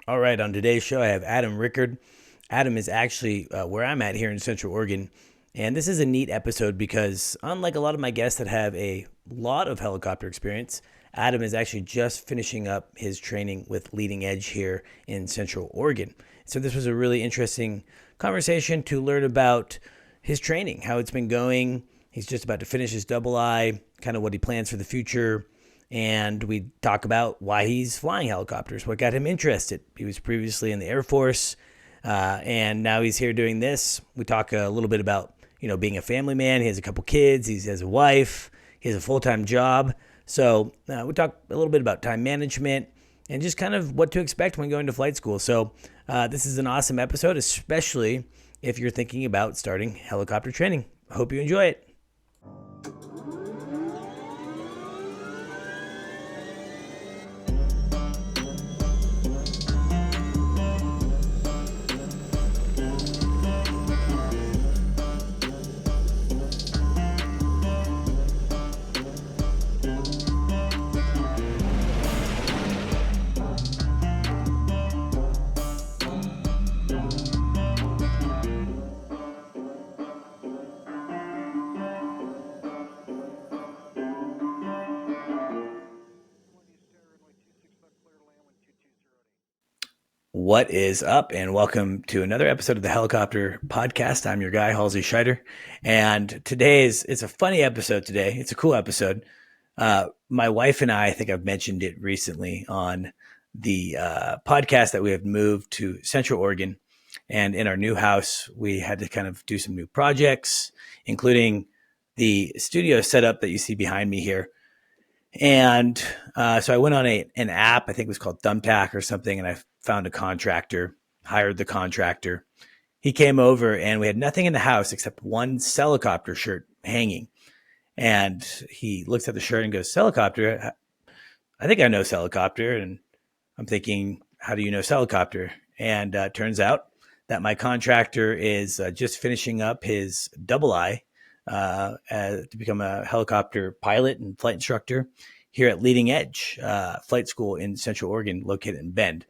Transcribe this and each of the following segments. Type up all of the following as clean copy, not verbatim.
All right, on today's show, I have Adam Rickard. Adam is actually where I'm at here in Central Oregon. And this is a neat episode because, unlike a lot of my guests that have a lot of helicopter experience, Adam is actually just finishing up his training with Leading Edge here in Central Oregon. So, this was a really interesting conversation to learn about his training, how it's been going. He's just about to finish his double I, kind of what he plans for the future, and we talk about why he's flying helicopters, what got him interested. He was previously in the Air Force, and now he's here doing this. We talk a little bit about being a family man. He has a couple kids. He has a wife. He has a full-time job. So we talk a little bit about time management and just kind of what to expect when going to flight school. So this is an awesome episode, especially if you're thinking about starting helicopter training. I hope you enjoy it. What is up, and welcome to another episode of the Helicopter Podcast. I'm your guy, Halsey Scheider, and it's a funny episode today. It's a cool episode. My wife and I think I've mentioned it recently on the podcast that we have moved to Central Oregon, and in our new house, we had to kind of do some new projects, including the studio setup that you see behind me here. And so I went on an app, I think it was called Thumbtack or something, and I found a contractor, hired the contractor. He came over and we had nothing in the house except one Celicopter shirt hanging. And he looks at the shirt and goes, Celicopter? I think I know Celicopter. And I'm thinking, how do you know Celicopter? And turns out that my contractor is just finishing up his double I to become a helicopter pilot and flight instructor here at Leading Edge Flight School in Central Oregon, located in Bend.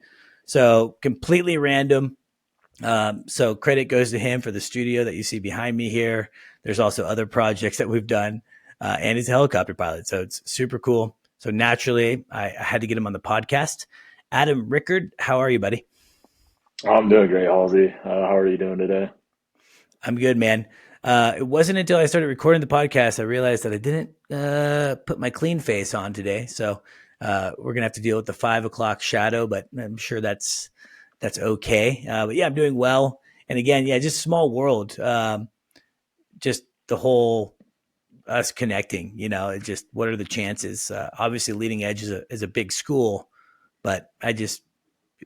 So completely random. So credit goes to him for the studio that you see behind me here. There's also other projects that we've done, and he's a helicopter pilot. So it's super cool. So naturally, I had to get him on the podcast. Adam Rickard, how are you, buddy? I'm doing great, Halsey. How are you doing today? I'm good, man. It wasn't until I started recording the podcast I realized that I didn't put my clean face on today. So we're gonna have to deal with the 5 o'clock shadow, but I'm sure that's okay. But yeah, I'm doing well. And again, yeah, just small world. Just the whole us connecting. It just what are the chances? Obviously, Leading Edge is a big school, but I just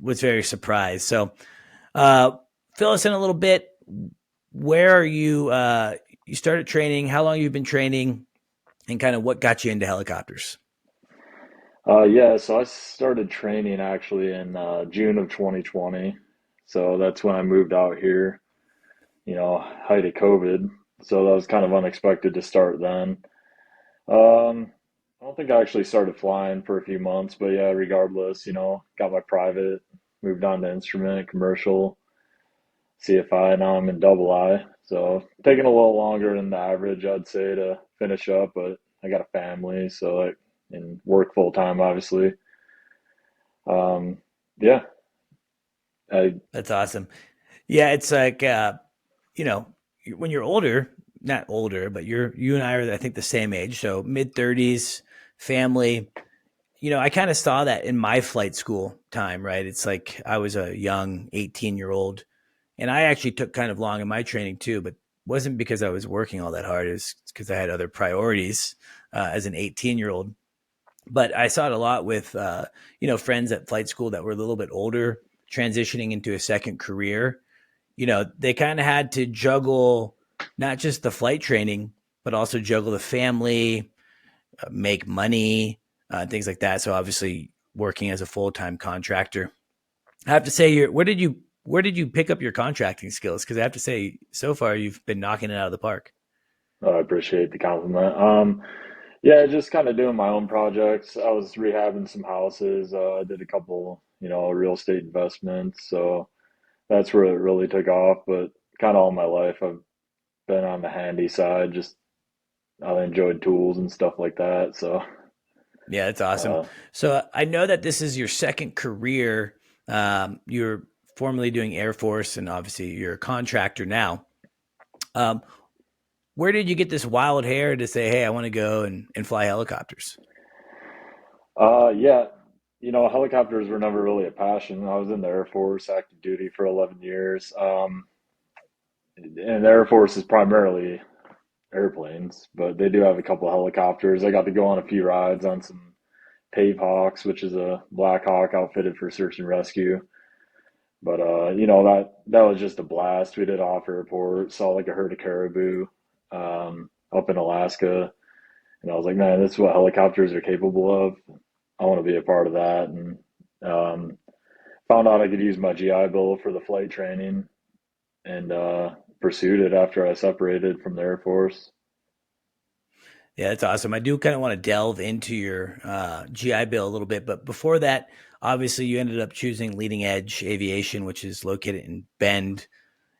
was very surprised. So fill us in a little bit. Where are you? You started training. How long you've been training, and kind of what got you into helicopters? Yeah, so I started training actually in June of 2020. So that's when I moved out here, height of COVID. So that was kind of unexpected to start then. I don't think I actually started flying for a few months, but yeah, regardless, got my private, moved on to instrument, commercial, CFI. Now I'm in double I. So taking a little longer than the average, I'd say, to finish up, but I got a family, so and work full time, obviously. Um, yeah, I That's awesome. Yeah, it's like you know, when you're older, not older, but you and I are I think the same age, so mid-30s, family. I kind of saw that in my flight school time, right? It's like I was a young 18-year-old, and I actually took kind of long in my training too, but wasn't because I was working all that hard. It was because I had other priorities as an 18-year-old. But I saw it a lot with friends at flight school that were a little bit older, transitioning into a second career. They kind of had to juggle not just the flight training, but also juggle the family, make money, things like that. So obviously, working as a full time contractor, I have to say, where did you pick up your contracting skills? Because I have to say, so far you've been knocking it out of the park. I appreciate the compliment. Yeah, just kind of doing my own projects. I was rehabbing some houses. I did a couple, real estate investments. So that's where it really took off. But kind of all my life, I've been on the handy side. Just I enjoyed tools and stuff like that. So, Yeah, that's awesome. uh, So I know that this is your second career. You're formerly doing Air Force, and obviously you're a contractor now. Um, where did you get this wild hair to say, "Hey, I want to go and fly helicopters"? yeah, helicopters were never really a passion. I was in the Air Force, active duty for 11 years. And the Air Force is primarily airplanes, but they do have a couple of helicopters. I got to go on a few rides on some Pave Hawks, which is a Black Hawk outfitted for search and rescue. But that was just a blast. We did off airport, saw like a herd of caribou up in Alaska, and I was like, man, this is what helicopters are capable of. I want to be a part of that, and um, found out I could use my GI Bill for the flight training, and pursued it after I separated from the Air Force. Yeah, that's awesome. I do kind of want to delve into your GI Bill a little bit, but before that, obviously you ended up choosing Leading Edge Aviation, which is located in Bend.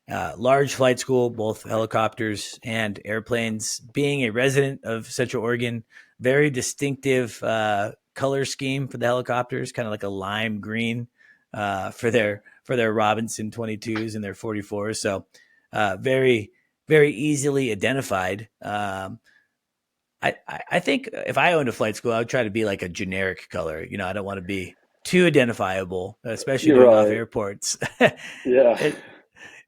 Large flight school, both helicopters and airplanes. Being a resident of Central Oregon, very distinctive color scheme for the helicopters, kind of like a lime green for their Robinson 22s and their 44s. So very very easily identified. I think if I owned a flight school, I would try to be like a generic color. I don't want to be too identifiable, especially You're doing off right. airports. Yeah.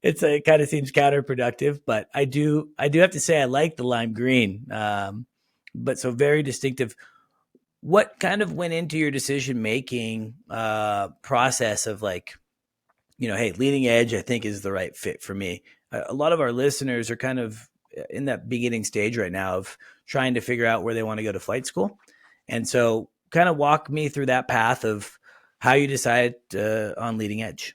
it, it kind of seems counterproductive, but I do have to say I like the lime green. But so very distinctive. What kind of went into your decision making process of like, hey, Leading Edge I think is the right fit for me. A lot of our listeners are kind of in that beginning stage right now of trying to figure out where they want to go to flight school, and so kind of walk me through that path of how you decided on Leading Edge.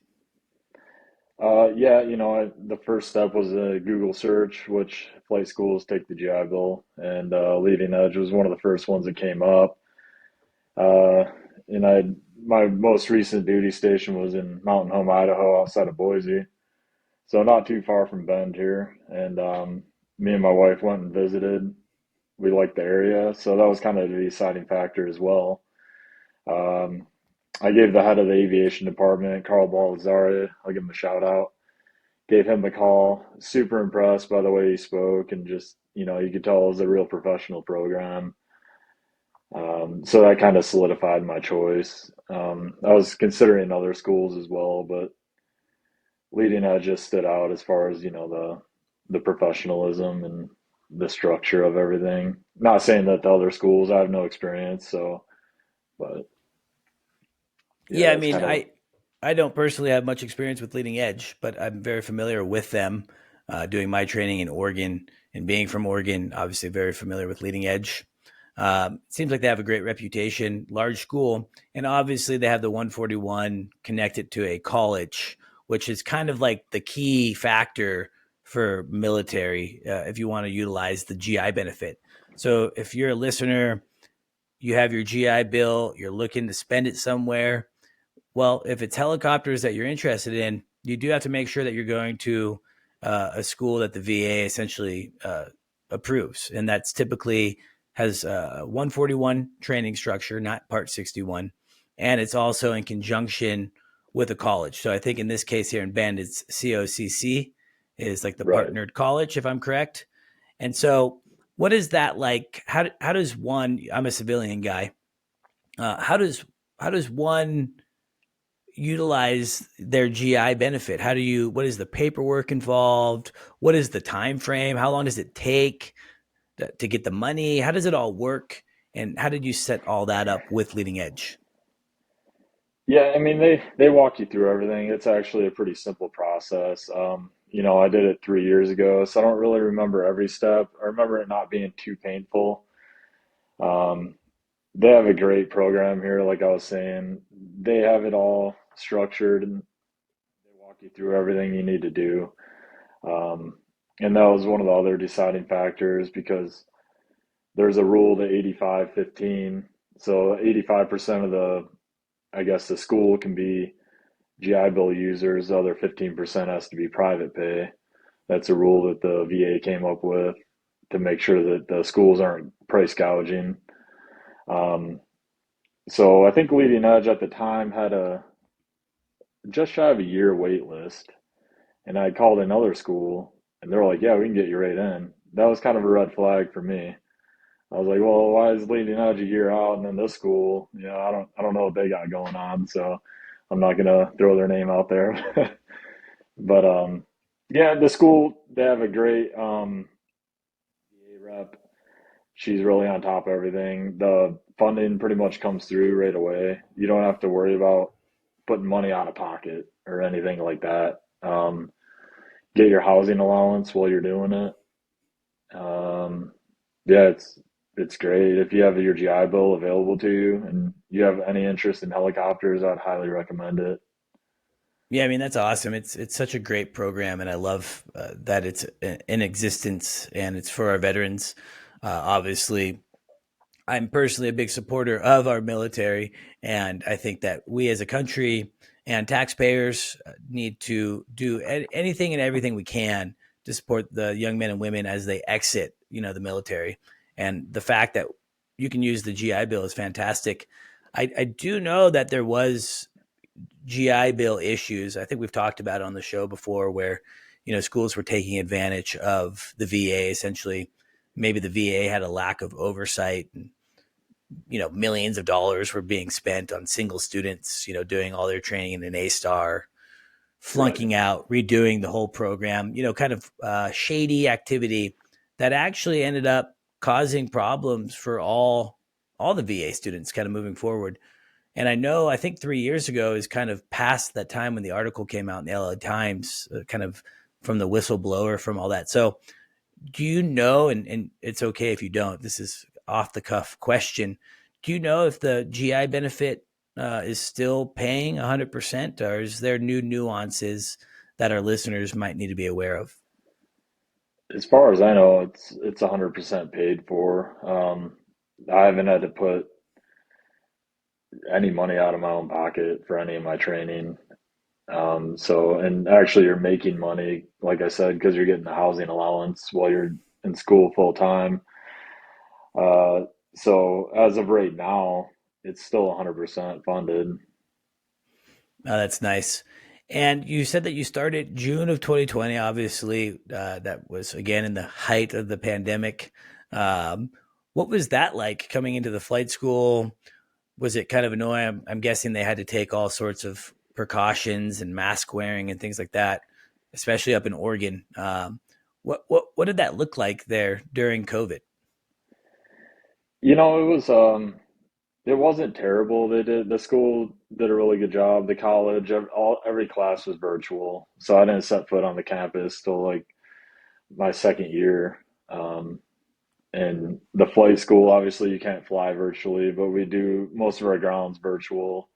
Yeah, the first step was a Google search, which flight schools take the GI Bill, and Leading Edge was one of the first ones that came up. Uh, and my most recent duty station was in Mountain Home, Idaho, outside of Boise, so not too far from Bend here. And me and my wife went and visited. We liked the area, so that was kind of the deciding factor as well. Um, I gave the head of the aviation department, Carl Balazari, I'll give him a shout out. Gave him a call. Super impressed by the way he spoke, and just you could tell it was a real professional program. So that kind of solidified my choice. I was considering other schools as well, but Leading Edge just stood out as far as the professionalism and the structure of everything. Not saying that the other schools I have no experience, so but yeah, Yeah, I that's mean, kind of I don't personally have much experience with Leading Edge, but I'm very familiar with them, doing my training in Oregon and being from Oregon, obviously very familiar with Leading Edge. Seems like they have a great reputation, large school, and obviously they have the 141 connected to a college, which is kind of like the key factor for military if you want to utilize the GI benefit. So if you're a listener, you have your GI Bill, you're looking to spend it somewhere. Well, if it's helicopters that you're interested in, you do have to make sure that you're going to a school that the VA essentially approves, and that's typically has a 141 training structure, not Part 61, and it's also in conjunction with a college. So I think in this case here in Bend, it's COCC is like the right. partnered college, if I'm correct. And so, what is that like? How does one? I'm a civilian guy. How does one utilize their GI benefit? What is the paperwork involved? What is the time frame? How long does it take to get the money? How does it all work? And how did you set all that up with Leading Edge? Yeah, I mean they walk you through everything. It's actually a pretty simple process. I did it 3 years ago, so I don't really remember every step. I remember it not being too painful. Um, they have a great program here, like I was saying. They have it all structured and they walk you through everything you need to do. Um, and that was one of the other deciding factors because there's a rule to 85-15. So 85% of the I guess the school can be GI Bill users, the other 15% has to be private pay. That's a rule that the VA came up with to make sure that the schools aren't price gouging. Um, so I think Leading Edge at the time had a just shy of a year wait list, and I called another school, and they're like, "Yeah, we can get you right in." That was kind of a red flag for me. I was like, "Well, why is Leading Edge a year out, and then this school? I don't know what they got going on, so I'm not gonna throw their name out there." But yeah, the school they have a great VA rep. She's really on top of everything. The funding pretty much comes through right away. You don't have to worry about putting money out of pocket or anything like that. Get your housing allowance while you're doing it. Um, yeah, it's great. If you have your GI Bill available to you and you have any interest in helicopters, I'd highly recommend it. Yeah, I mean that's awesome. It's such a great program, and I love that it's in existence and it's for our veterans. Obviously, I'm personally a big supporter of our military, and I think that we as a country and taxpayers need to do anything and everything we can to support the young men and women as they exit, the military. And the fact that you can use the GI Bill is fantastic. I do know that there was GI Bill issues. I think we've talked about it on the show before, where schools were taking advantage of the VA. Essentially, maybe the VA had a lack of oversight, and millions of dollars were being spent on single students, doing all their training in an A-star, Right. flunking out, redoing the whole program, kind of shady activity that actually ended up causing problems for all the VA students kind of moving forward. And I think 3 years ago is kind of past that time when the article came out in the LA Times, kind of from the whistleblower, from all that. So do you know, and it's okay if you don't, this is off the cuff question. Do you know if the GI benefit is still paying 100%, or is there new nuances that our listeners might need to be aware of? As far as I know, it's 100% paid for. I haven't had to put any money out of my own pocket for any of my training. And actually, you're making money, like I said, because you're getting the housing allowance while you're in school full time. Uh, so as of right now, it's still 100% funded. That's nice. And you said that you started June of 2020. Obviously, that was again in the height of the pandemic. Um, what was that like coming into the flight school? Was it kind of annoying? I'm guessing they had to take all sorts of precautions and mask wearing and things like that, especially up in Oregon. What did that look like there during COVID? You know, it wasn't terrible. The school did a really good job. The college, every class was virtual, so I didn't set foot on the campus till like my second year. Um, and the flight school, obviously, you can't fly virtually, but we do most of our grounds virtual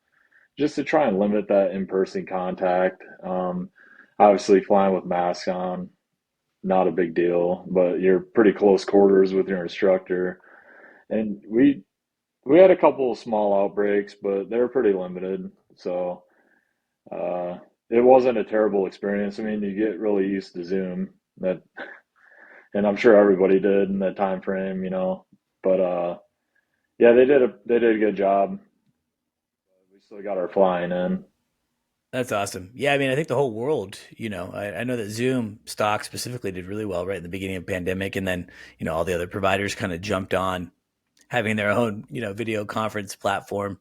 just to try and limit that in-person contact. Obviously, flying with masks on, not a big deal, but you're pretty close quarters with your instructor. And we had a couple of small outbreaks, but they were pretty limited. So uh, it wasn't a terrible experience. I mean, you get really used to Zoom, that, and I'm sure everybody did in that time frame, you know. But yeah, they did a good job. We still got our flying in. That's awesome. Yeah, I mean, I think the whole world, I know that Zoom stock specifically did really well right in the beginning of the pandemic, and then all the other providers kind of jumped on having their own video conference platform.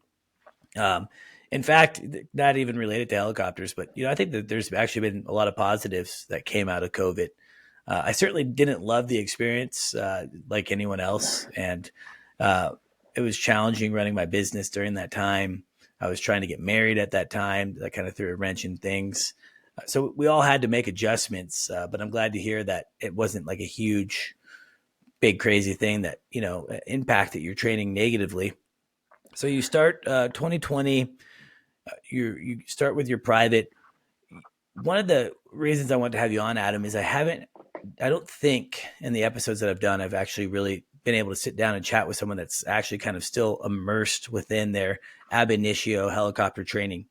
Um, in fact, not even related to helicopters, but I think that there's actually been a lot of positives that came out of COVID. I certainly didn't love the experience like anyone else, and uh, it was challenging running my business during that time. I was trying to get married at that time. That kind of threw a wrench in things. So we all had to make adjustments, but I'm glad to hear that it wasn't like a huge, big, crazy thing that impacted your training negatively. So you start 2020. You start with your private. One of the reasons I wanted to have you on, Adam, is I don't think in the episodes that I've done, I've actually really been able to sit down and chat with someone that's actually kind of still immersed within their ab initio helicopter training.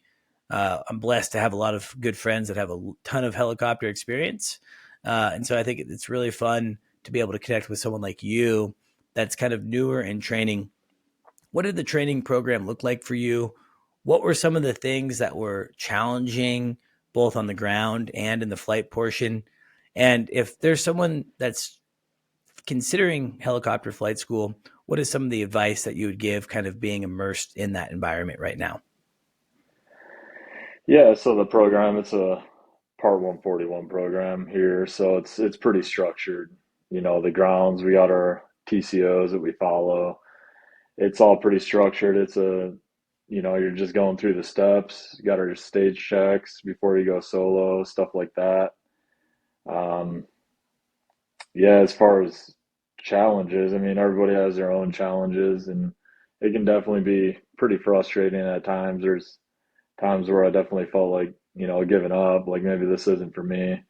I'm blessed to have a lot of good friends that have a ton of helicopter experience. And so I think it's really fun to be able to connect with someone like you that's kind of newer in training. What did the training program look like for you? What were some of the things that were challenging both on the ground and in the flight portion? And if there's someone that's considering helicopter flight school, what is some of the advice that you would give kind of being immersed in that environment right now? Yeah, so the program, it's a Part 141 program here, so it's pretty structured. You know, the grounds, we got our TCOs that we follow. It's all pretty structured. You're just going through the steps. You got our stage checks before you go solo, stuff like that. Um, yeah, as far as challenges, I mean, everybody has their own challenges, and it can definitely be pretty frustrating at times. There's times where I definitely felt like, giving up, like maybe this isn't for me,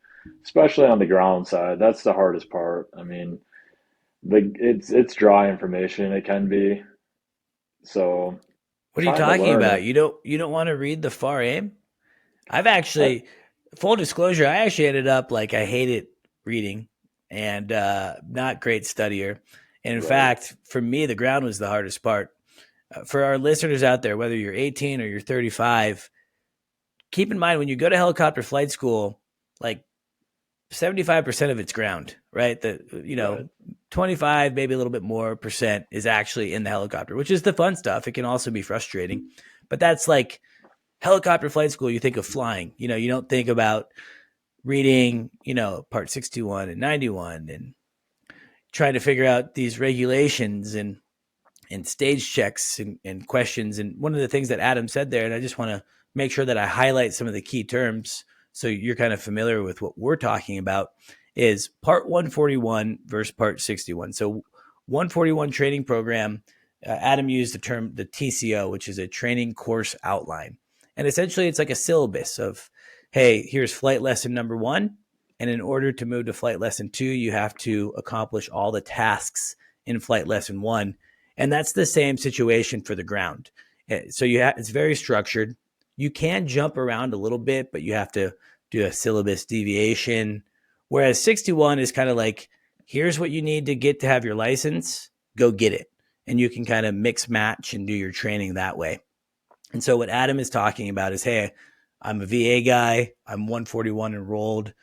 especially on the ground side. That's the hardest part. I mean, it's dry information. It can be. So What are you trying to talking learn about? it. You don't want to read the far aim? I've I, actually, full disclosure, I actually ended up like I hated reading and not great studier. And in right. fact, for me, the ground was the hardest part. For our listeners out there, whether you're 18 or you're 35, keep in mind when you go to helicopter flight school, like 75% of it's ground, right? 25, maybe a little bit more percent is actually in the helicopter, which is the fun stuff. It can also be frustrating, but that's like helicopter flight school. You think of flying, you don't think about reading, part 61 and 91 and trying to figure out these regulations and stage checks and questions. And one of the things that Adam said there, and I just want to make sure that I highlight some of the key terms so you're kind of familiar with what we're talking about, is part 141 versus part 61. So 141 training program, Adam used the term the TCO, which is a training course outline. And essentially it's like a syllabus of, hey, here's flight lesson number 1. And in order to move to flight lesson 2, you have to accomplish all the tasks in flight lesson 1. And that's the same situation for the ground. So it's very structured. You can jump around a little bit, but you have to do a syllabus deviation. Whereas 61 is kind of like, here's what you need to get to have your license, go get it. And you can kind of mix match and do your training that way. And so what Adam is talking about is, hey, I'm a VA guy. I'm 141 enrolled.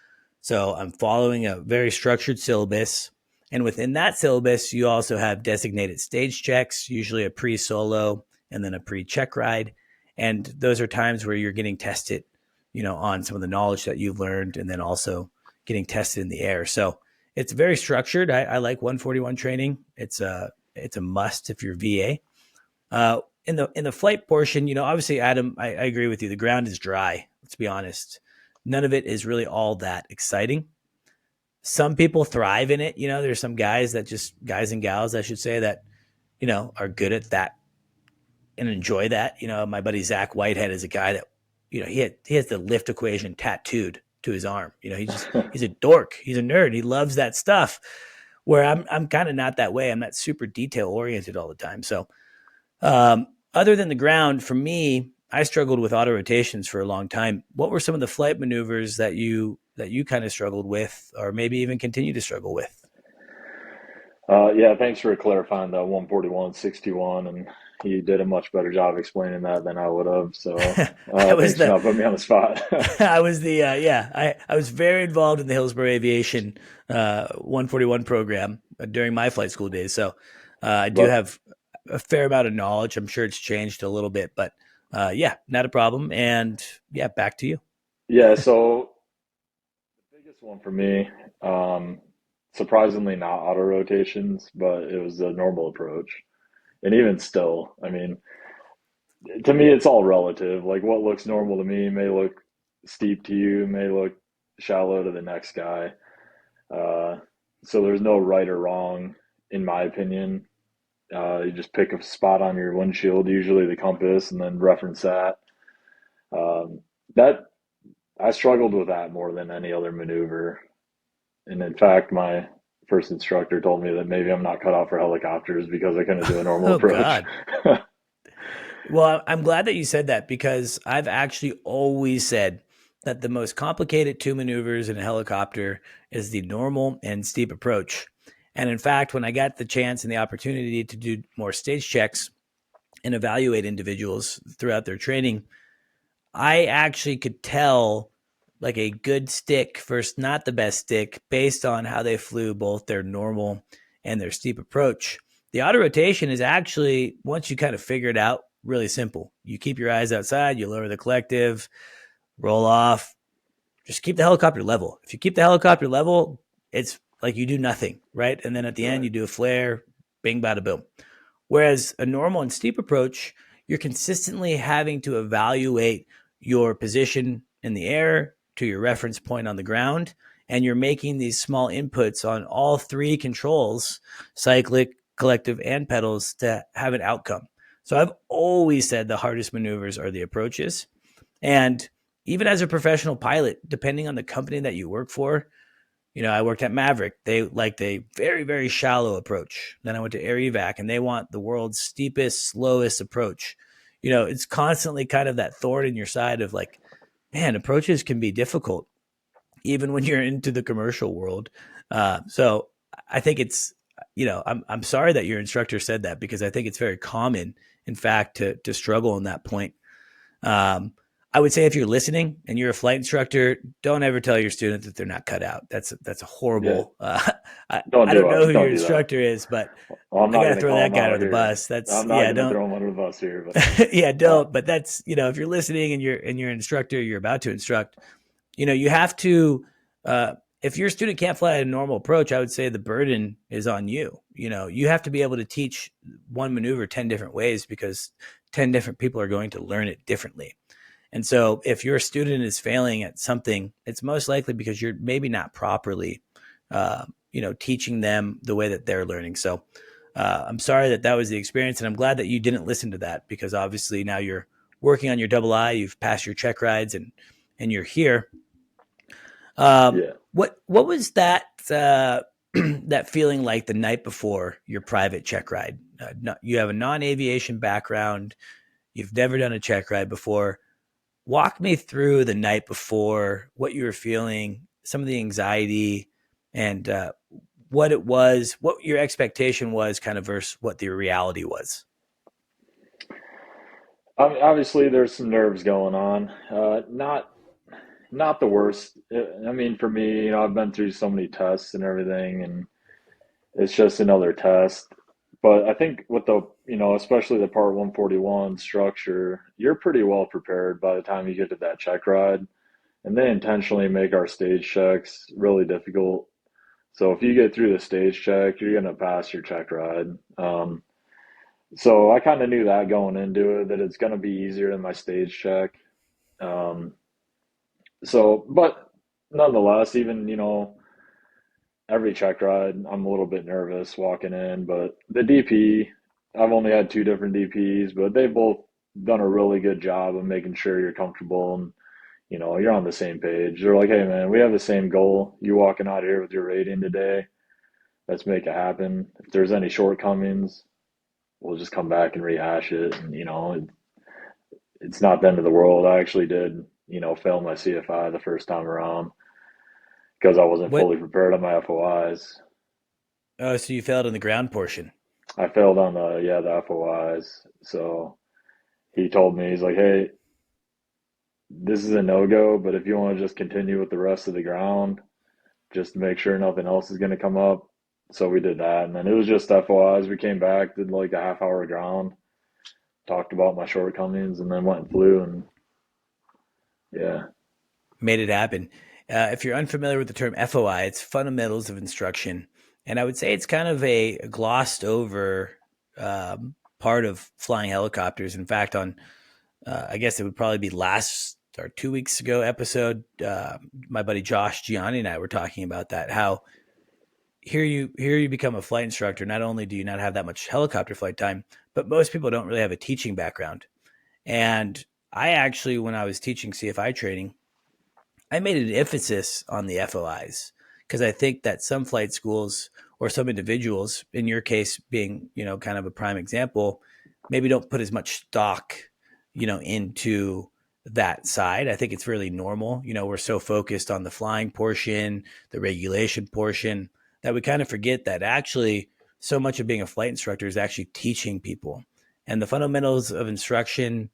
So I'm following a very structured syllabus. And within that syllabus, you also have designated stage checks, usually a pre-solo and then a pre-check ride. And those are times where you're getting tested, on some of the knowledge that you've learned and then also getting tested in the air. So it's very structured. I like 141 training. It's a must if you're VA. In the flight portion, obviously, Adam, I agree with you. The ground is dry. Let's be honest. None of it is really all that exciting. Some people thrive in it. There's some guys and gals, I should say, that, are good at that and enjoy that. My buddy Zach Whitehead is a guy that, he has the lift equation tattooed to his arm. He's a dork. He's a nerd. He loves that stuff. Where I'm kind of not that way. I'm not super detail oriented all the time. So, other than the ground, for me, I struggled with auto rotations for a long time. What were some of the flight maneuvers that you kind of struggled with, or maybe even continue to struggle with? Yeah, thanks for clarifying the 141, 61, and he did a much better job explaining that than I would have. So I was thanks for the not putting me on the spot. I was the I was very involved in the Hillsborough Aviation 141 program during my flight school days. So I do But have a fair amount of knowledge. I'm sure it's changed a little bit, but yeah, not a problem. And yeah, back to you. yeah, so the biggest one for me, um, surprisingly not auto rotations, but it was the normal approach. And even still, I mean, to me, it's all relative. Like what looks normal to me may look steep to you, may look shallow to the next guy. Uh, so there's no right or wrong, in my opinion. You just pick a spot on your windshield, usually the compass, and then reference that. That I struggled with that more than any other maneuver. And in fact, my first instructor told me that maybe I'm not cut out for helicopters because I couldn't do a normal Oh approach. God. Well, I'm glad that you said that because I've actually always said that the most complicated two maneuvers in a helicopter is the normal and steep approach. And in fact, when I got the chance and the opportunity to do more stage checks and evaluate individuals throughout their training, I actually could tell like a good stick versus not the best stick based on how they flew both their normal and their steep approach. The auto rotation is actually, once you kind of figure it out, really simple. You keep your eyes outside, you lower the collective, roll off, just keep the helicopter level. If you keep the helicopter level, it's like you do nothing, right? And then at the end, Right. you do a flare, bing, bada, boom. Whereas a normal and steep approach, you're consistently having to evaluate your position in the air to your reference point on the ground. And you're making these small inputs on all three controls, cyclic, collective, and pedals to have an outcome. So I've always said the hardest maneuvers are the approaches. And even as a professional pilot, depending on the company that you work for, I worked at Maverick. They liked a very, very shallow approach. Then I went to Air Evac and they want the world's steepest, slowest approach. It's constantly kind of that thorn in your side of like, man, approaches can be difficult, even when you're into the commercial world. So I think I'm sorry that your instructor said that because I think it's very common, in fact, to struggle on that point. Um, I would say if you're listening and you're a flight instructor, don't ever tell your student that they're not cut out. That's a Yeah. horrible. I Don't I don't do know it. who your Don't do that. instructor is, but Well, I'm I not got to going to throw call that him guy under out the here. bus. That's I'm not yeah, going to don't throw him under the bus here, but yeah, uh, don't. But that's if you're listening and you're an instructor, you're about to instruct. You have to. If your student can't fly a normal approach, I would say the burden is on you. You have to be able to teach one maneuver 10 different ways because 10 different people are going to learn it differently. And so if your student is failing at something, it's most likely because you're maybe not properly, teaching them the way that they're learning. So I'm sorry that was the experience. And I'm glad that you didn't listen to that because obviously now you're working on your double I, you've passed your check rides and you're here. yeah. What was that, that feeling like the night before your private check ride? You have a non-aviation background. You've never done a check ride before. Walk me through the night before, what you were feeling, some of the anxiety, and what it was, what your expectation was, kind of versus what the reality was. I mean, obviously, there's some nerves going on. Not the worst. I mean, for me, I've been through so many tests and everything, and it's just another test. But I think with especially the Part 141 structure, you're pretty well prepared by the time you get to that check ride. And they intentionally make our stage checks really difficult. So if you get through the stage check, you're going to pass your check ride. So I kind of knew that going into it, that it's going to be easier than my stage check. Um, but nonetheless, even, every check ride, I'm a little bit nervous walking in. But the DP, I've only had two different DPs, but they've both done a really good job of making sure you're comfortable and, you're on the same page. They're like, hey, man, we have the same goal. You walking out here with your rating today, let's make it happen. If there's any shortcomings, we'll just come back and rehash it. And, it's not the end of the world. I actually did, fail my CFI the first time around because I wasn't What? fully prepared on my FOIs. Oh, so you failed in the ground portion. I failed on the FOIs. So he told me, he's like, hey, this is a no-go, but if you want to just continue with the rest of the ground, just to make sure nothing else is going to come up. So we did that. And then it was just FOIs. We came back, did like a half hour ground, talked about my shortcomings, and then went and flew. And yeah, Made it happen. If you're unfamiliar with the term FOI, it's fundamentals of instruction. And I would say it's kind of a glossed over part of flying helicopters. In fact, on I guess it would probably be last or 2 weeks ago episode, my buddy Josh Gianni and I were talking about that. How here you become a flight instructor. Not only do you not have that much helicopter flight time, but most people don't really have a teaching background. And I actually, when I was teaching CFI training, I made an emphasis on the FOIs because I think that some flight schools or some individuals, in your case being, kind of a prime example, maybe don't put as much stock, into that side. I think it's really normal. We're so focused on the flying portion, the regulation portion, that we kind of forget that actually so much of being a flight instructor is actually teaching people. And the fundamentals of instruction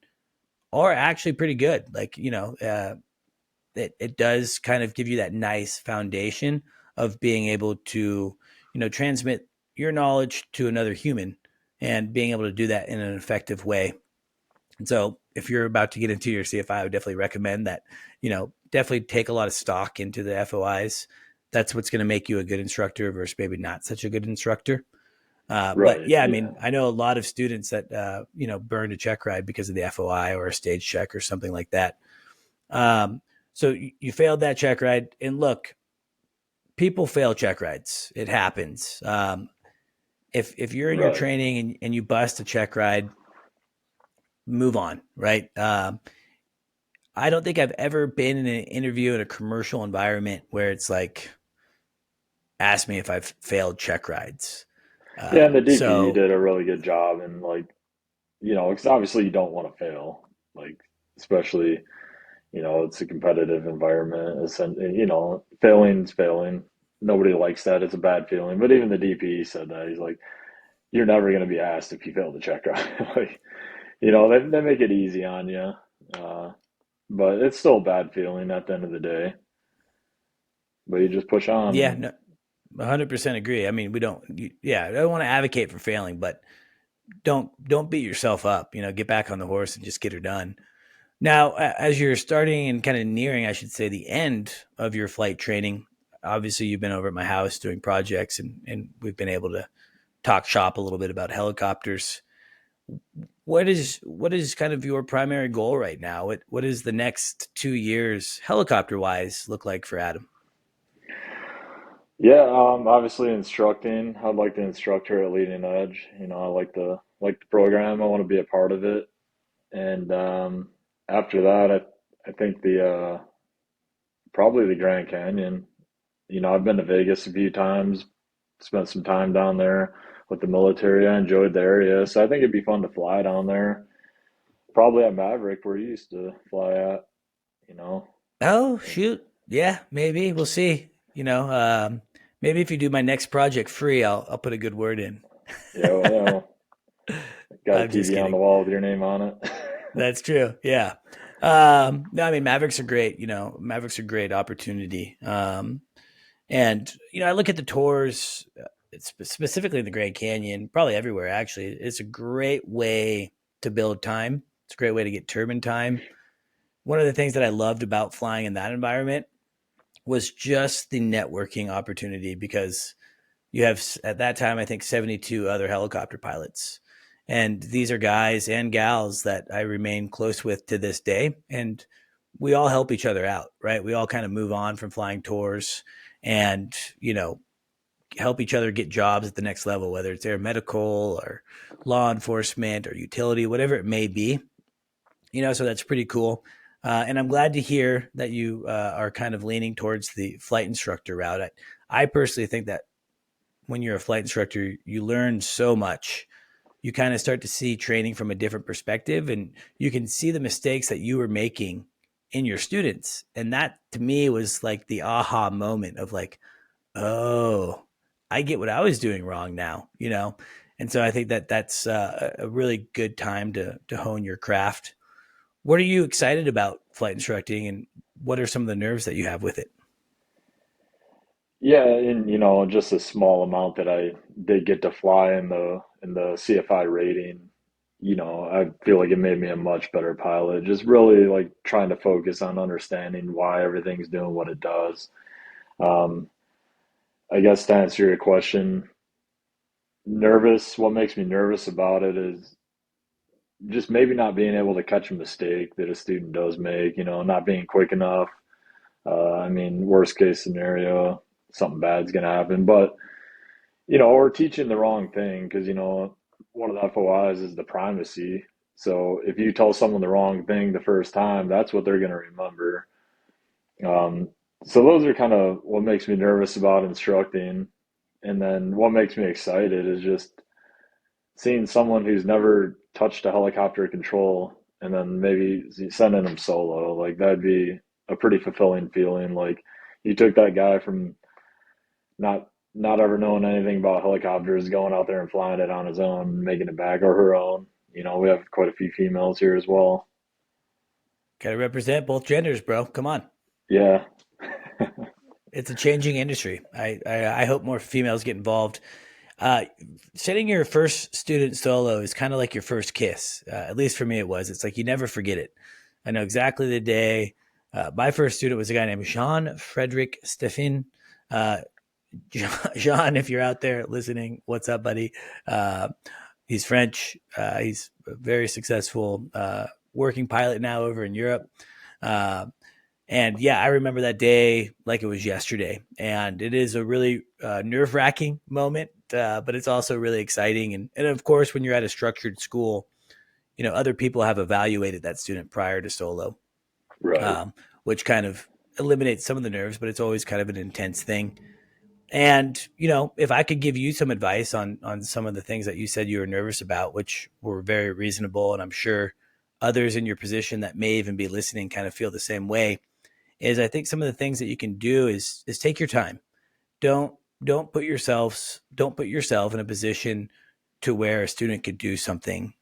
are actually pretty good. Like, it does kind of give you that nice foundation of being able to, transmit your knowledge to another human and being able to do that in an effective way. And so if you're about to get into your CFI, I would definitely recommend that, definitely take a lot of stock into the FOIs. That's what's going to make you a good instructor versus maybe not such a good instructor. But Right. yeah, I Yeah. mean, I know a lot of students that, burned a check ride because of the FOI or a stage check or something like that. Um, so you failed that check ride. And look, people fail check rides. It happens. If you're in your Right. training and you bust a check ride, move on, right? I don't think I've ever been in an interview in a commercial environment where it's like, ask me if I've failed check rides. Yeah, and the DP So did a really good job, and like, because obviously you don't want to fail, like, especially, it's a competitive environment. Failing's failing. Nobody likes that. It's a bad feeling. But even the DP said that. He's like, you're never going to be asked if you failed the check ride. Like, they make it easy on you. Uh, but it's still a bad feeling at the end of the day. But you just push on yeah, and no, 100% agree. I mean, I don't want to advocate for failing, but don't beat yourself up. Get back on the horse and just get her done. Now, as you're starting and kind of nearing, I should say, the end of your flight training, obviously you've been over at my house doing projects, and we've been able to talk shop a little bit about helicopters. What is kind of your primary goal right now? What is the next 2 years helicopter wise look like for Adam? yeah, obviously instructing. I'd like to instruct her at Leading Edge. I like the program. I want to be a part of it. And after that, I think the probably the Grand Canyon. I've been to Vegas a few times, spent some time down there with the military. I enjoyed the area, so I think it'd be fun to fly down there. Probably at Maverick, where you used to fly at. You know, Oh and shoot, yeah, maybe we'll see. Maybe if you do my next project free, I'll put a good word in. got a I'm just TV on the kidding. wall with your name on it. That's true. Yeah. No, I mean Mavericks are great. Mavericks are great opportunity. And I look at the tours, it's specifically in the Grand Canyon, probably everywhere. Actually, it's a great way to build time. It's a great way to get turbine time. One of the things that I loved about flying in that environment was just the networking opportunity because you have at that time I think 72 other helicopter pilots, and these are guys and gals that I remain close with to this day, and we all help each other out, right? We all kind of move on from flying tours and help each other get jobs at the next level, whether it's air medical or law enforcement or utility, whatever it may be. So that's pretty cool. And I'm glad to hear that you are kind of leaning towards the flight instructor route. I personally think that when you're a flight instructor, you learn so much. You kind of start to see training from a different perspective, and you can see the mistakes that you were making in your students. And that to me was like the aha moment of like, oh, I get what I was doing wrong now. And so I think that that's a really good time to hone your craft. What are you excited about flight instructing, and what are some of the nerves that you have with it? Yeah, and just a small amount that I did get to fly in the CFI rating, I feel like it made me a much better pilot. Just really like trying to focus on understanding why everything's doing what it does. Um, I guess to answer your question, nervous, what makes me nervous about it is just maybe not being able to catch a mistake that a student does make, not being quick enough. I mean, worst case scenario, something bad's gonna happen, but or teaching the wrong thing because, one of the FOIs is the primacy. So if you tell someone the wrong thing the first time, that's what they're going to remember. Um, So those are kind of what makes me nervous about instructing. And then what makes me excited is just seeing someone who's never touched a helicopter control and then maybe sending them solo. Like that'd be a pretty fulfilling feeling. Like you took that guy from not ever knowing anything about helicopters, going out there and flying it on his own, making it back or her own. You know, we have quite a few females here as well. Got to represent both genders, bro. Come on. Yeah. It's a changing industry. I hope more females get involved. Uh, Setting your first student solo is kind of like your first kiss. At least for me, it was. It's like you never forget it. I know exactly the day. My first student was a guy named Jean Frederick Stephin. Uh, Jean, if you're out there listening, what's up, buddy? Uh, he's French. He's a very successful working pilot now over in Europe. Uh, and yeah, I remember that day like it was yesterday. And it is a really nerve wracking moment, but it's also really exciting. And of course, when you're at a structured school, other people have evaluated that student prior to solo, Right. um, which kind of eliminates some of the nerves, but it's always kind of an intense thing. And if I could give you some advice on some of the things that you said you were nervous about, which were very reasonable, and I'm sure others in your position that may even be listening kind of feel the same way, is I think some of the things that you can do is take your time. Don't don't put yourself in a position to where a student could do something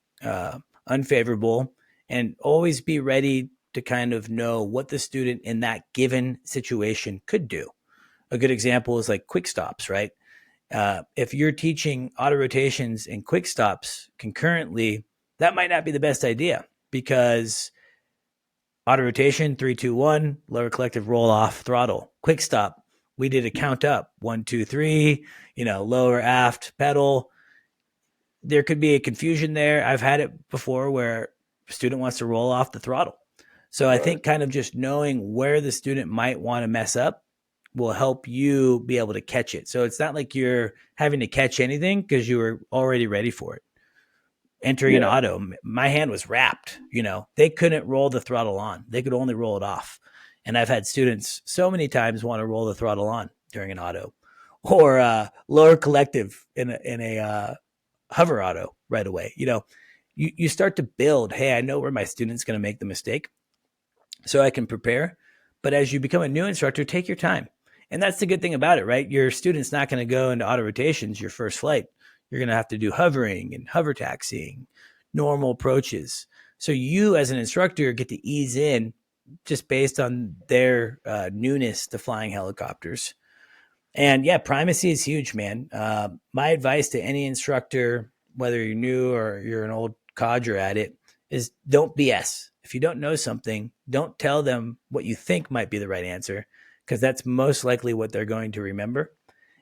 unfavorable, and always be ready to kind of know what the student in that given situation could do. A good example is like quick stops, right? If you're teaching auto rotations and quick stops concurrently, that might not be the best idea because auto rotation, 3, 2, 1, lower collective roll off throttle. Quick stop, we did a count up 1, 2, 3, lower aft pedal. There could be a confusion there. I've had it before where a student wants to roll off the throttle. So I Right. think kind of just knowing where the student might want to mess up will help you be able to catch it. So it's not like you're having to catch anything because you were already ready for it. Entering an Yeah. auto, my hand was wrapped. They couldn't roll the throttle on; they could only roll it off. And I've had students so many times want to roll the throttle on during an auto, or lower collective in a hover auto right away. You start to build. Hey, I know where my student's going to make the mistake, so I can prepare. But as you become a new instructor, take your time. And that's the good thing about it, right? Your student's not going to go into auto rotations your first flight. You're going to have to do hovering and hover taxiing, normal approaches. So you, as an instructor, get to ease in just based on their newness to flying helicopters. And yeah, primacy is huge, man. My advice to any instructor, whether you're new or you're an old codger at it, is don't BS. If you don't know something, don't tell them what you think might be the right answer, because that's most likely what they're going to remember.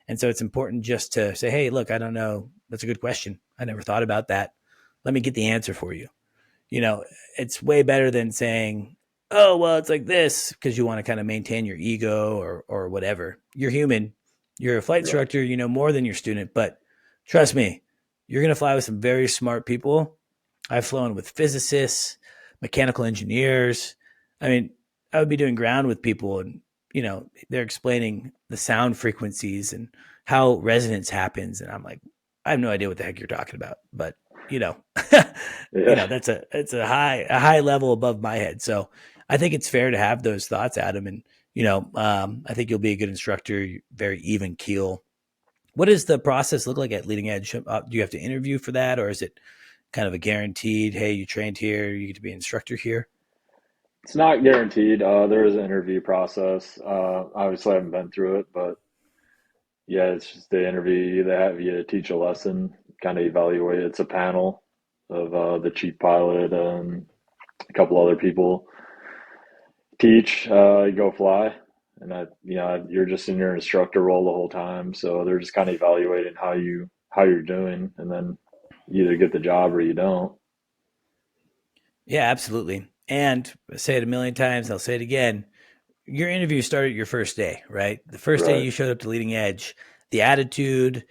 And so it's important just to say, hey, look, I don't know. That's a good question. I never thought about that. Let me get the answer for you. You know, it's way better than saying, oh, well, it's like this, because you want to kind of maintain your ego or whatever. You're human. You're a flight Right. instructor, you know more than your student, but trust me, you're going to fly with some very smart people. I've flown with physicists, mechanical engineers. I mean, I would be doing ground with people and, they're explaining the sound frequencies and how resonance happens. And I'm like, I have no idea what the heck you're talking about, but you know, Yeah. that's it's a high level above my head. So I think it's fair to have those thoughts, Adam. And, I think you'll be a good instructor, very even keel. What does the process look like at Leading Edge? Do you have to interview for that, or is it kind of a guaranteed, hey, you trained here, you get to be an instructor here? It's not guaranteed. There is an interview process. Obviously, I haven't been through it, but yeah, it's just the interview. They have you teach a lesson, kind of evaluate. It's a panel of the chief pilot and a couple other people teach. You go fly, and you're just in your instructor role the whole time. So they're just kind of evaluating how you're doing, and then you either get the job or you don't. Yeah, absolutely. And I say it a million times, I'll say it again. Your interview started your first day, right? The first day Right. you showed up to Leading Edge, the attitude,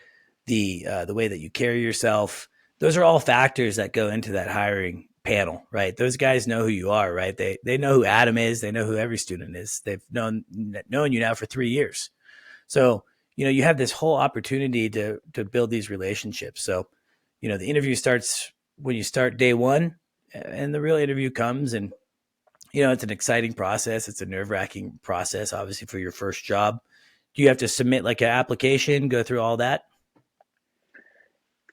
the way that you carry yourself, those are all factors that go into that hiring panel, right? Those guys know who you are, right? They know who Adam is. They know who every student is. They've known you now for 3 years. So, you have this whole opportunity to build these relationships. So, the interview starts when you start day one, and the real interview comes. And it's an exciting process. It's a nerve-wracking process, obviously, for your first job. Do you have to submit like an application, go through all that?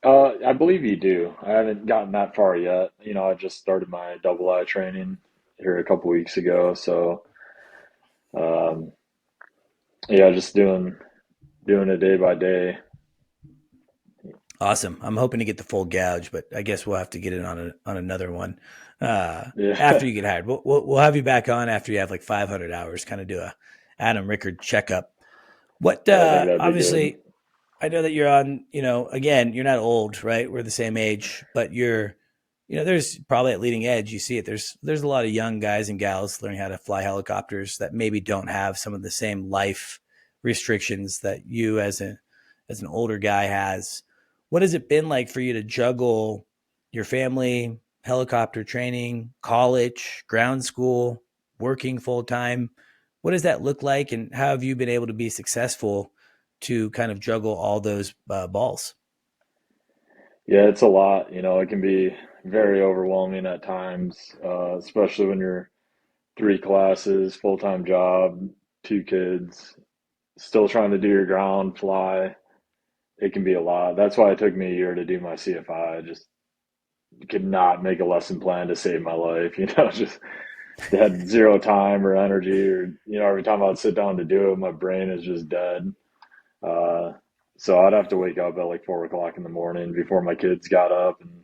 I believe you do. I haven't gotten that far yet. I just started my double I training here a couple weeks ago, so um, yeah, just doing it day by day. Awesome. I'm hoping to get the full gouge, but I guess we'll have to get it on another one Yeah, after you get hired. We'll have you back on after you have like 500 hours. Kind of do a Adam Rickard checkup. What yeah, I think that'd be good. obviously I know that you're on. Again, you're not old, right? We're the same age, but there's probably at Leading Edge. You see it. There's a lot of young guys and gals learning how to fly helicopters that maybe don't have some of the same life restrictions that you as an older guy has. What has it been like for you to juggle your family, helicopter training, college, ground school, working full time? What does that look like, and how have you been able to be successful to kind of juggle all those balls? Yeah, it's a lot. It can be very overwhelming at times, especially when you're three classes, full-time job, two kids, still trying to do your ground fly. It can be a lot. That's why it took me a year to do my CFI. I just could not make a lesson plan to save my life. Just had zero time or energy, or every time I'd sit down to do it, my brain is just dead. Uh, so I'd have to wake up at like 4 o'clock in the morning before my kids got up, and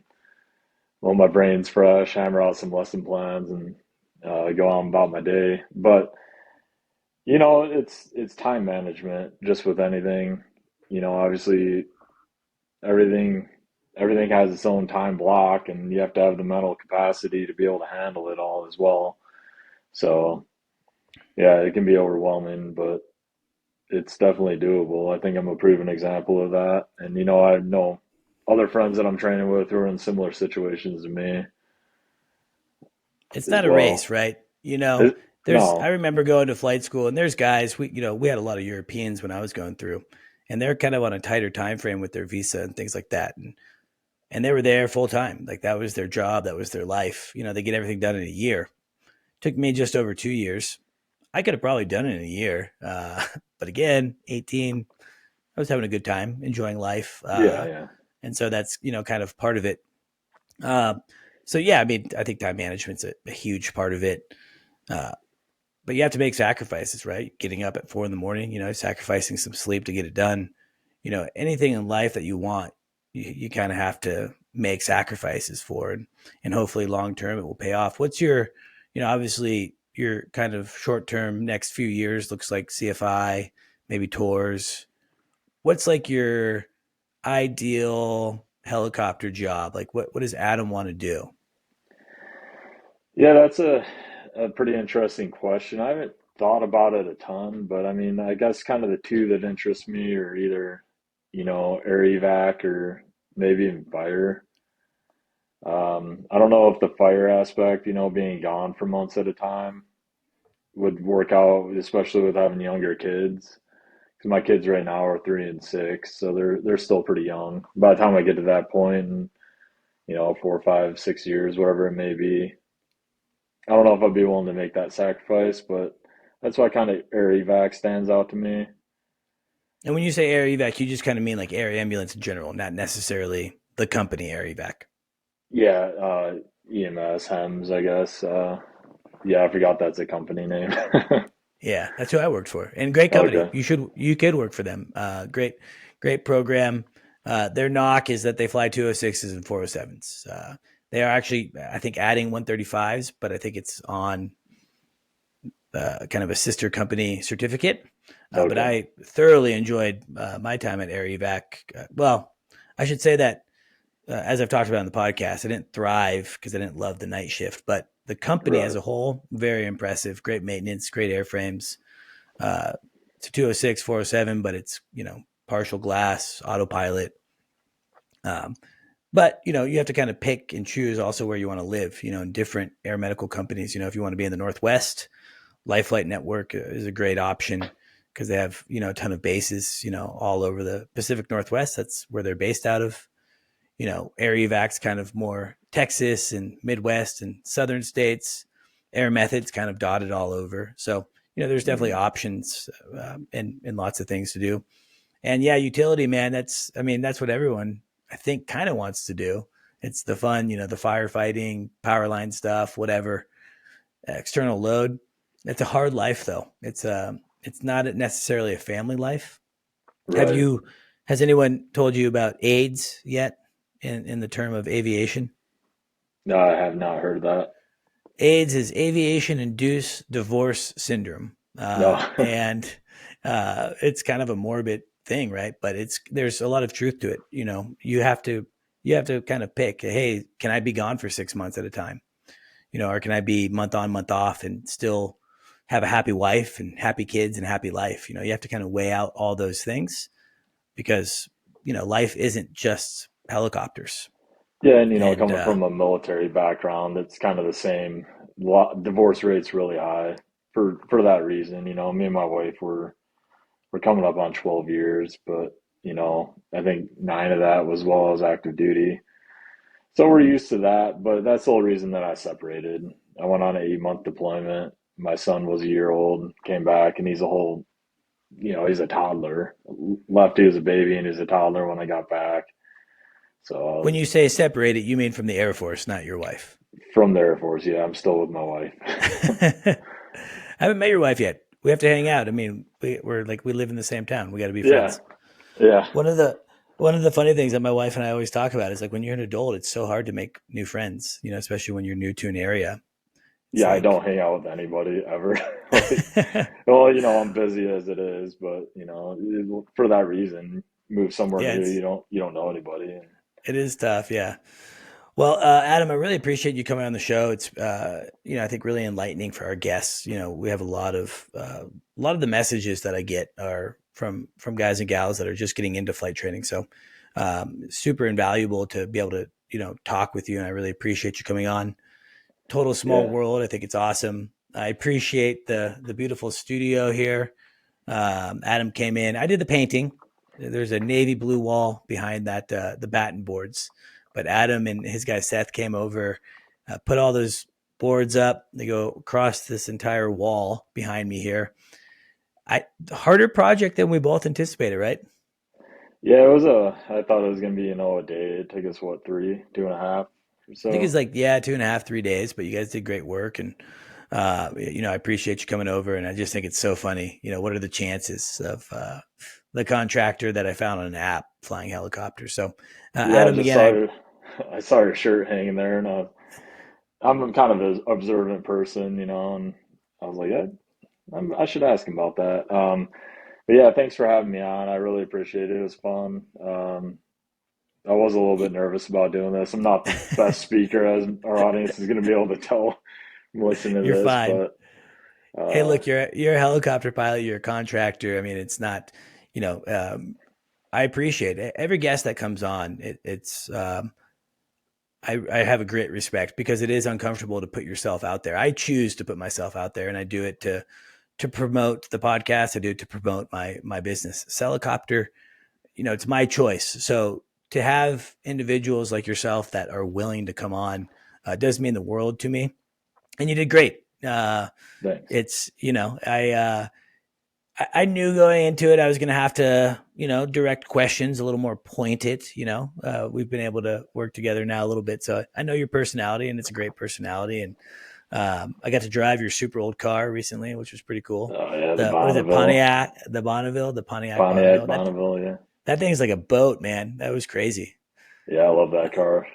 while my brain's fresh, hammer out some lesson plans and go on about my day. But it's time management just with anything. Obviously everything everything has its own time block, and you have to have the mental capacity to be able to handle it all as well. So yeah, it can be overwhelming, but it's definitely doable. I think I'm a proven example of that. And I know other friends that I'm training with who are in similar situations to me It's as not a well. race, right? It, I no, remember going to flight school, and there's guys, we had a lot of Europeans when I was going through, and they're kind of on a tighter time frame with their visa and things like that. And they were there full time. Like that was their job. That was their life. They get everything done in a year. Took me just over 2 years. I could have probably done it in a year. But again, 18, I was having a good time, enjoying life. yeah, yeah, And so that's, kind of part of it. Uh, so yeah, I mean, I think time management's a huge part of it. Uh, but you have to make sacrifices, right? Getting up at 4 in the morning, sacrificing some sleep to get it done. Anything in life that you want, you kind of have to make sacrifices for, and hopefully long term it will pay off. What's your, obviously your kind of short term next few years looks like CFI, maybe tours. What's like your ideal helicopter job? Like what does Adam want to do? yeah. That's a pretty interesting question. I haven't thought about it a ton, but I mean, I guess kind of the two that interest me are either air evac or maybe even fire. I don't know if the fire aspect, being gone for months at a time would work out, especially with having younger kids. Because my kids right now are 3 and 6, so they're still pretty young. By the time I get to that point, in 4, 5, 6 years, whatever it may be, I don't know if I'd be willing to make that sacrifice. But that's why kind of air evac stands out to me. And when you say air evac, you just kind of mean like air ambulance in general, not necessarily the company air evac. Yeah, EMS, HEMS, I guess. Yeah, I forgot that's a company name. Yeah, that's who I worked for, and great company. Okay, You could work for them. Great program. Their knock is that they fly 206s and 407s. They are actually, I think, adding 135s, but I think it's on kind of a sister company certificate. But okay, I thoroughly enjoyed my time at Air Evac. Well, I should say that as I've talked about on the podcast, I didn't thrive because I didn't love the night shift, but the company as right. a whole, very impressive. Great maintenance, great airframes. Uh, it's a 206, 407, but it's, partial glass, autopilot. Um, But, you have to kind of pick and choose also where you want to live, in different air medical companies. If you want to be in the Northwest, Life Flight Network is a great option because they have, a ton of bases, all over the Pacific Northwest. That's where they're based out of. Air Evac's kind of more Texas and Midwest and Southern states. Air Methods kind of dotted all over. So, there's definitely Mhm. options and lots of things to do. And yeah, utility, man, that's what everyone I think kind of wants to do. It's the fun, the firefighting, power line stuff, whatever, external load. It's a hard life though. It's not necessarily a family life. Have Right. you, has anyone told you about AIDS yet in the term of aviation? No, I have not heard of that. AIDS is aviation induced divorce syndrome. No. It's kind of a morbid thing, right? But there's a lot of truth to it. You have to kind of pick, hey, can I be gone for 6 months at a time? Or can I be month on, month off and still have a happy wife and happy kids and happy life? You have to kind of weigh out all those things because, life isn't just helicopters. Yeah, and And coming from a military background, it's kind of the same. Divorce rate's really high for that reason. Me and my wife we're coming up on 12 years, but I think 9 of that was while I was active duty. So we're used to that, but that's the whole reason that I separated. I went on an 8-month deployment. My son was a year old, came back, and he's a toddler. Left, he was a baby, and he's a toddler when I got back. when So you say separated, you mean from the Air Force, not your wife. from the Air Force, yeah, I'm still with my wife. I haven't met your wife yet. We have to hang out. I mean, we're like we live in the same town. We got to be Yeah, friends. yeah, One of the one of the funny things that my wife and I always talk about is like when you're an adult, it's so hard to make new friends. Especially when you're new to an area. It's yeah. I don't like, hang out with anybody ever. Like, well, I'm busy as it is, but for that reason, move somewhere yeah, new. it's You don't know anybody. it is tough. Yeah. Well, Adam, I really appreciate you coming on the show. It's I think really enlightening for our guests. We have a lot of the messages that I get are from guys and gals that are just getting into flight training. So super invaluable to be able to talk with you, and I really appreciate you coming on. Total small Yeah, world. I think it's awesome. I appreciate the beautiful studio here. Adam came in. I did the painting. There's a navy blue wall behind that the batten boards, but Adam and his guy Seth came over, put all those boards up. They go across this entire wall behind me here. Harder project than we both anticipated, right? yeah. I thought it was gonna be a day. It took us what, 2.5 or I think it's so. like, yeah, 2.5, 3 days, but you guys did great work. And, I appreciate you coming over. And I just think it's so funny. What are the chances of the contractor that I found on an app flying helicopters? So, Yeah, I Adam, just again, saw I saw your shirt hanging there, and I'm kind of an observant person, and I was like, I should ask him about that. But yeah, thanks for having me on. I really appreciate it. It was fun. I was a little bit nervous about doing this. I'm not the best speaker, as our audience is going to be able to tell from listening to you're this, fine. but Hey, uh, look, you're a helicopter pilot, you're a contractor. I mean, it's not, you know, I appreciate it. Every guest that comes on. I have a great respect because it is uncomfortable to put yourself out there. I choose to put myself out there, and I do it to promote the podcast. I do it to promote my business. Celicopter, it's my choice. So to have individuals like yourself that are willing to come on does mean the world to me. And you did great. thanks. It's I knew going into it I was going to have to direct questions a little more pointed. We've been able to work together now a little bit, so I know your personality, and it's a great personality. And I got to drive your super old car recently, which was pretty cool. Oh yeah, the The what is it, Bonneville, Pontiac Pontiac Bonneville? Bonneville. Yeah, That thing's like a boat, man. That was crazy. yeah, I love that car.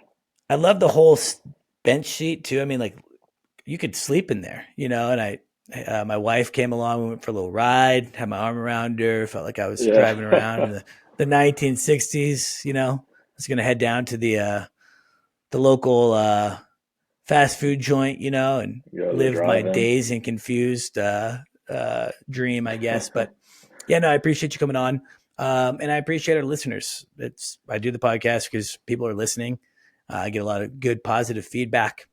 I love the whole bench seat too. I mean, like you could sleep in there, and my wife came along. We went for a little ride, had my arm around her, felt like I was Yeah, driving around in the 1960s. I was going to head down to the local fast food joint, and go to the live my drive-in. dazed and confused dream, I guess. But yeah, no, I appreciate you coming on. And I appreciate our listeners. I do the podcast because people are listening. I get a lot of good positive feedback.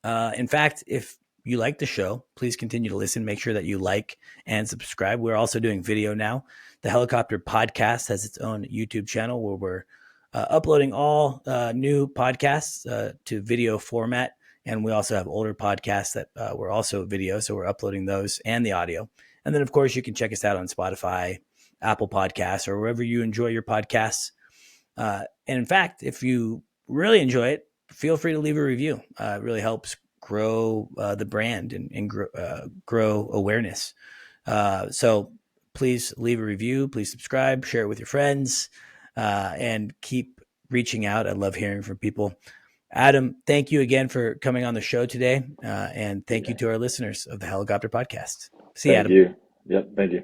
In fact, if you like the show, please continue to listen. Make sure that you like and subscribe. We're also doing video now. The Helicopter Podcast has its own YouTube channel where we're uploading all new podcasts to video format. And we also have older podcasts that were also video. So we're uploading those and the audio. And then, of course, you can check us out on Spotify, Apple Podcasts, or wherever you enjoy your podcasts. And in fact, if you really enjoy it, feel free to leave a review. It really helps grow the brand and grow awareness. So please leave a review. Please subscribe, share it with your friends, and keep reaching out. I love hearing from people. Adam, thank you again for coming on the show today. And thank you to our listeners of the Helicopter Podcast. See you, Thank Adam. you. Yep. Thank you.